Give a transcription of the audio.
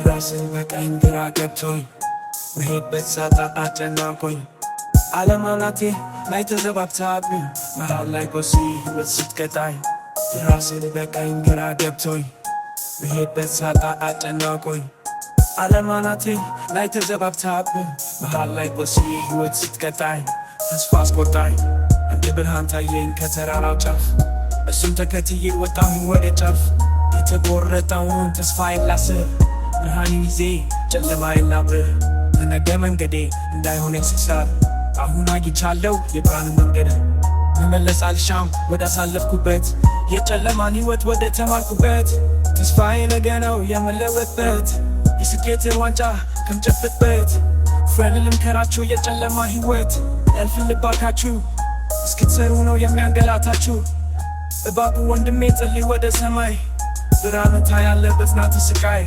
ራስን በቀኝ ግራ ገብቶኝ መሄድበት ሳጣ አጨናንቆኝ ዓለም አናቴ ላይ ተዘባብታብኝ መሃል ላይ ጎሲ ሕይወት ስትቀጣኝ ራስን በቀኝ ግራ ገብቶኝ መሄድበት ሳጣ አጨናንቆኝ ዓለም አናቴ ላይ ተዘባብታብኝ መሃል ላይ ጎሲ ሕይወት ስትቀጣኝ ተስፋ አስቆርጣኝ እንደ ብርሃን ታየኝ ከተራራው ጫፍ እሱን ተከትዬ ወጣሁኝ ወደ ጫፍ የተቆረጠውን ተስፋዬን ላስር ብርሃን ይዜ ጨለማዬን ላብርህ በነገ መንገዴ እንዳይሆን ስሳት አሁን አግኝቻለሁ የብርሃን መንገድ መመለስ አልሻም ወደ አሳለፍኩበት የጨለማን ሕይወት ወደ ተማርኩበት ተስፋዬ ነገ ነው የምለወጥበት የስኬትን ዋንጫ ከምጨፍጥበት ፍሬን ልምከራችሁ የጨለማ ሕይወት ያልፍል ልባካችሁ እስክትሰሩ ነው የሚያንገላታችሁ እባቡ ወንድሜ ጸልይ ወደ ሰማይ ብርሃን ታያለህ በጽናት ስቃይ